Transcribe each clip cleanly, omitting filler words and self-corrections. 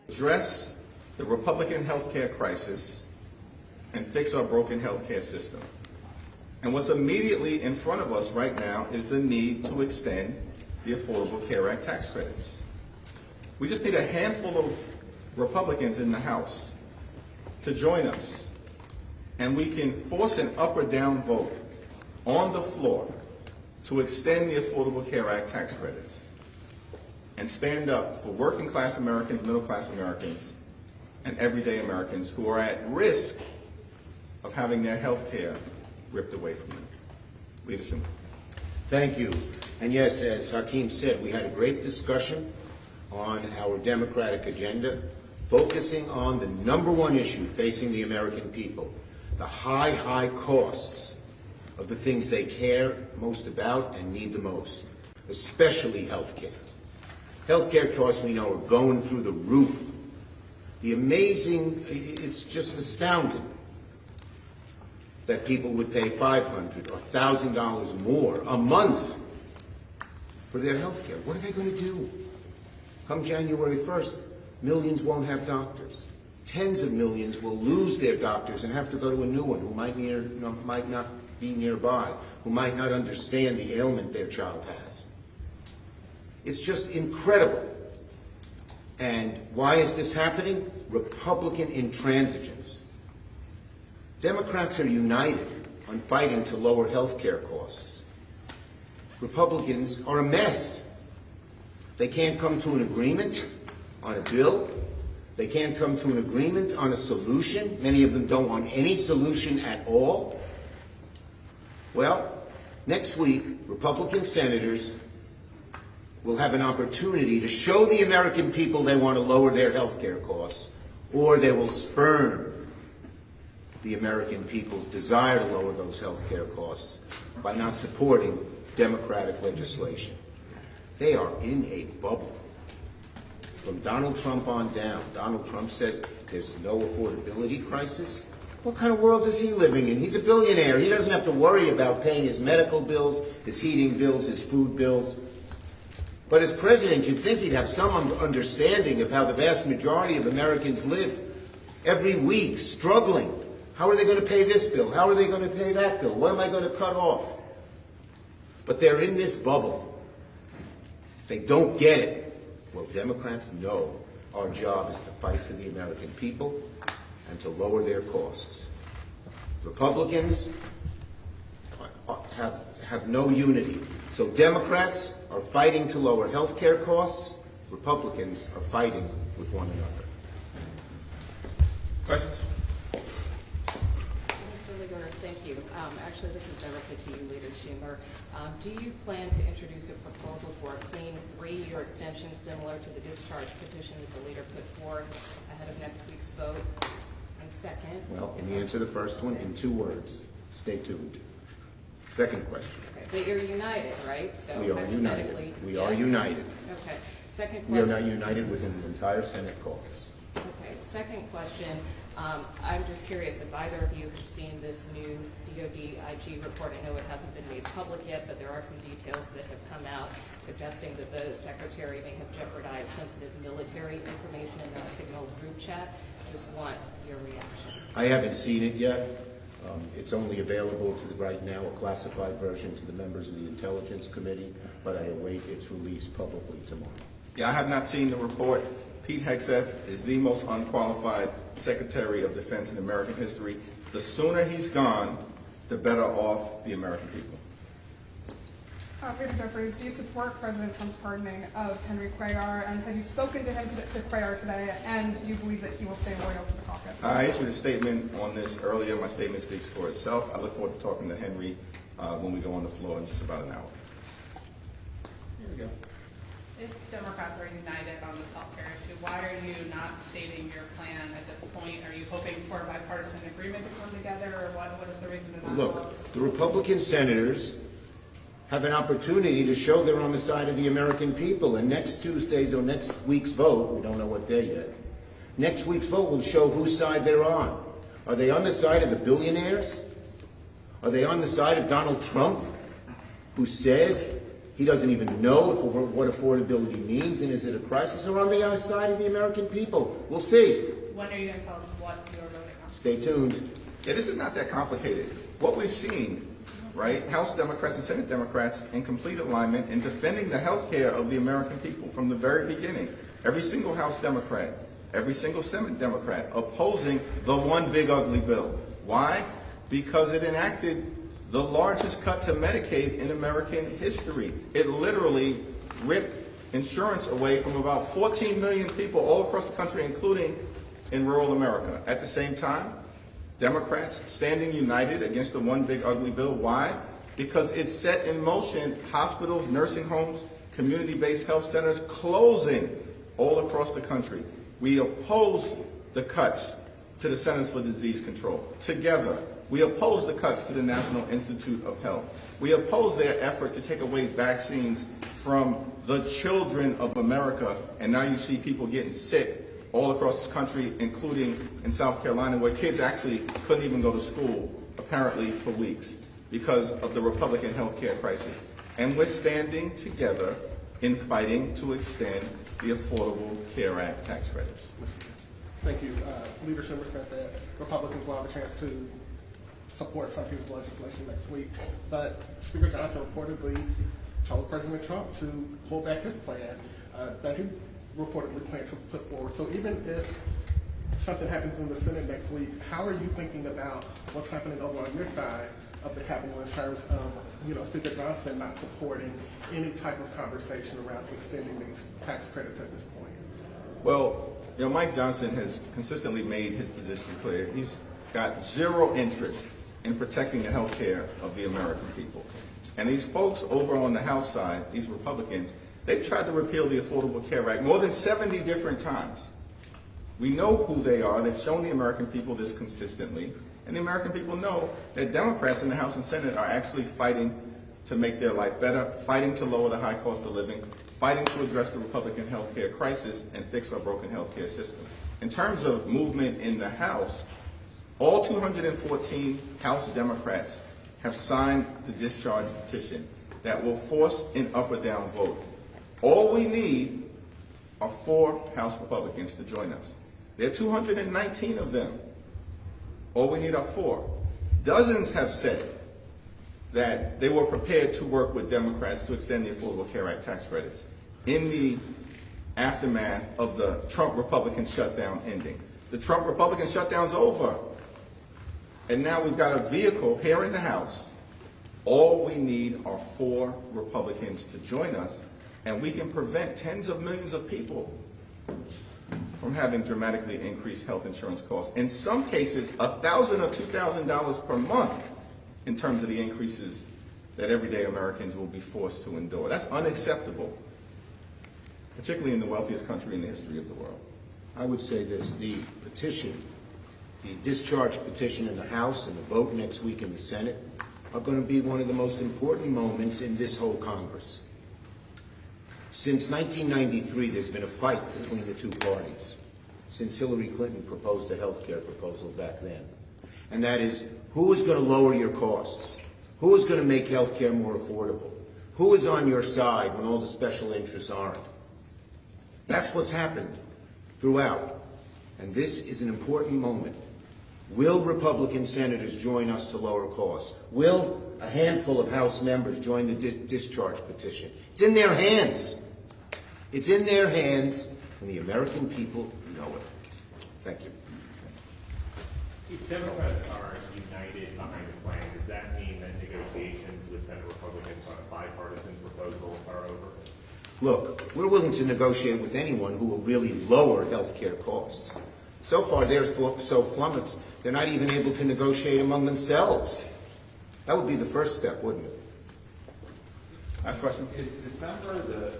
Address the Republican health care crisis and fix our broken health care system. And what's immediately in front of us right now is the need to extend the Affordable Care Act tax credits. We just need a handful of Republicans in the House to join us, and we can force an up or down vote on the floor to extend the Affordable Care Act tax credits and stand up for working class Americans, middle class Americans, and everyday Americans who are at risk of having their health care ripped away from them. Leader Schumer. Thank you. And yes, as Hakeem said, we had a great discussion on our Democratic agenda, focusing on the number one issue facing the American people, the high costs of the things they care most about and need the most, especially health care. Health care costs, we know, are going through the roof. It's just astounding that people would pay $500 or $1,000 more a month for their health care. What are they going to do? Come January 1st, millions won't have doctors. Tens of millions will lose their doctors and have to go to a new one who might not be nearby, who might not understand the ailment their child has. It's just incredible. And why is this happening? Republican intransigence. Democrats are united on fighting to lower health care costs. Republicans are a mess. They can't come to an agreement on a bill. They can't come to an agreement on a solution. Many of them don't want any solution at all. Well, next week, Republican senators will have an opportunity to show the American people they want to lower their health care costs, or they will spurn the American people's desire to lower those health care costs by not supporting Democratic legislation. They are in a bubble. From Donald Trump on down, Donald Trump says there's no affordability crisis. What kind of world is he living in? He's a billionaire. He doesn't have to worry about paying his medical bills, his heating bills, his food bills. But as president, you'd think he'd have some understanding of how the vast majority of Americans live every week, struggling. How are they going to pay this bill? How are they going to pay that bill? What am I going to cut off? But they're in this bubble. They don't get it. Well, Democrats know our job is to fight for the American people and to lower their costs. Republicans have no unity. So Democrats are fighting to lower health care costs. Republicans are fighting with one another. Questions? Thank you. Actually, this is directed to you, Leader Schumer. Do you plan to introduce a proposal for a clean 3-year extension similar to the discharge petition that the leader put forth ahead of next week's vote? And second... Well, let me answer the first one in 2 words. Stay tuned. Second question. Okay, but you're united, right? So we are united. We are united. Okay. Second question. We are not united within the entire Senate caucus. Okay. Second question. I'm just curious if either of you have seen this new DoD IG report. I know it hasn't been made public yet, but there are some details that have come out suggesting that the Secretary may have jeopardized sensitive military information in the Signal group chat. Just want your reaction. I haven't seen it yet. It's only available right now, a classified version to the members of the Intelligence Committee, but I await its release publicly tomorrow. Yeah, I have not seen the report. Pete Hegseth is the most unqualified Secretary of Defense in American history. The sooner he's gone, the better off the American people. Leader Jeffries, do you support President Trump's pardoning of Henry Cuellar, and have you spoken to him to Cuellar today, and do you believe that he will stay loyal to the caucus? I issued a statement on this earlier. My statement speaks for itself. I look forward to talking to Henry when we go on the floor in just about an hour. Here we go. If Democrats are united on this health care issue, why are you not stating your plan at this point? Are you hoping for a bipartisan agreement to come together, or what is the reason to not? Look, the Republican senators have an opportunity to show they're on the side of the American people, and next Tuesday's or next week's vote, we don't know what day yet, next week's vote will show whose side they're on. Are they on the side of the billionaires? Are they on the side of Donald Trump, who says He doesn't even know what affordability means, and is it a crisis or on the other side of the American people? We'll see. When are you going to tell us what you're voting on? Stay tuned. Yeah, this is not that complicated. What we've seen, right, House Democrats and Senate Democrats in complete alignment in defending the health care of the American people from the very beginning. Every single House Democrat, every single Senate Democrat opposing the one big ugly bill. Why? Because it enacted the largest cut to Medicaid in American history. It literally ripped insurance away from about 14 million people all across the country, including in rural America. At the same time, Democrats standing united against the one big ugly bill. Why? Because it set in motion hospitals, nursing homes, community-based health centers closing all across the country. We oppose the cuts to the Centers for Disease Control. Together, we oppose the cuts to the National Institute of Health. We oppose their effort to take away vaccines from the children of America, and now you see people getting sick all across this country, including in South Carolina, where kids actually couldn't even go to school, apparently, for weeks because of the Republican health care crisis. And we're standing together in fighting to extend the Affordable Care Act tax credits. Thank you. Leader Schumer said that Republicans will have a chance to support some piece of legislation next week. But Speaker Johnson reportedly told President Trump to pull back his plan that he reportedly planned to put forward. So even if something happens in the Senate next week, how are you thinking about what's happening over on your side of the Capitol in terms of, Speaker Johnson not supporting any type of conversation around extending these tax credits at this point? Well, Mike Johnson has consistently made his position clear. He's got zero interest in protecting the health care of the American people. And these folks over on the House side, these Republicans, they've tried to repeal the Affordable Care Act more than 70 different times. We know who they are. They've shown the American people this consistently. And the American people know that Democrats in the House and Senate are actually fighting to make their life better, fighting to lower the high cost of living, fighting to address the Republican health care crisis and fix our broken health care system. In terms of movement in the House, all 214 House Democrats have signed the discharge petition that will force an up or down vote. All we need are 4 House Republicans to join us. There are 219 of them. All we need are 4. Dozens have said that they were prepared to work with Democrats to extend the Affordable Care Act tax credits in the aftermath of the Trump Republican shutdown ending. The Trump Republican shutdown's over. And now we've got a vehicle here in the House. All we need are 4 Republicans to join us, and we can prevent tens of millions of people from having dramatically increased health insurance costs. In some cases, $1,000 or $2,000 per month in terms of the increases that everyday Americans will be forced to endure. That's unacceptable, particularly in the wealthiest country in the history of the world. I would say this, the petition, the discharge petition in the House and the vote next week in the Senate are going to be one of the most important moments in this whole Congress. Since 1993, there's been a fight between the two parties, since Hillary Clinton proposed a health care proposal back then. And that is, who is going to lower your costs? Who is going to make health care more affordable? Who is on your side when all the special interests aren't? That's what's happened throughout. And this is an important moment. Will Republican senators join us to lower costs? Will a handful of House members join the discharge petition? It's in their hands. It's in their hands, and the American people know it. Thank you. If Democrats are united behind the plan, does that mean that negotiations with Senate Republicans on a bipartisan proposal are over? Look, we're willing to negotiate with anyone who will really lower health care costs. So far, they're so flummoxed, they're not even able to negotiate among themselves. That would be the first step, wouldn't it? Last question. Is December the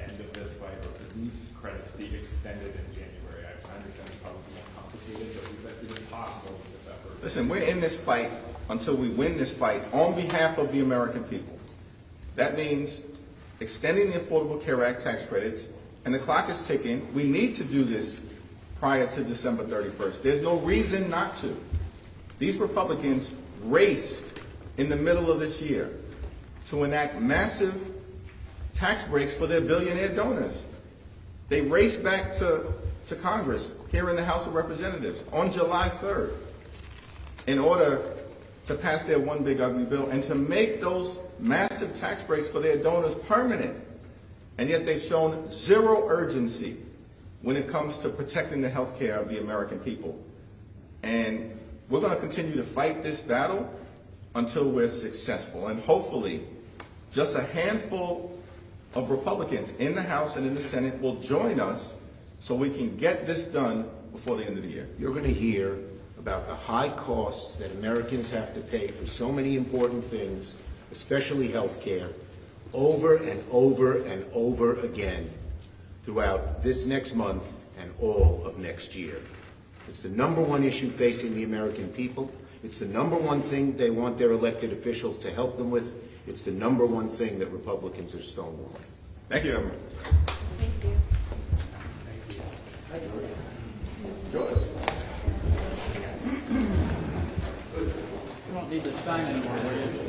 end of this fight, or could these credits be extended in January? I understand it's probably more complicated, but is it possible in December? Listen, we're in this fight until we win this fight on behalf of the American people. That means extending the Affordable Care Act tax credits, and the clock is ticking. We need to do this prior to December 31st. There's no reason not to. These Republicans raced in the middle of this year to enact massive tax breaks for their billionaire donors. They raced back to Congress here in the House of Representatives on July 3rd in order to pass their one big ugly bill and to make those massive tax breaks for their donors permanent. And yet they've shown zero urgency when it comes to protecting the health care of the American people. And we're going to continue to fight this battle until we're successful. And hopefully, just a handful of Republicans in the House and in the Senate will join us so we can get this done before the end of the year. You're going to hear about the high costs that Americans have to pay for so many important things, especially health care, over and over and over again throughout this next month and all of next year. It's the number one issue facing the American people. It's the number one thing they want their elected officials to help them with. It's the number one thing that Republicans are stonewalling. Thank you, everyone. Thank you. George. You don't need to sign anymore, will you?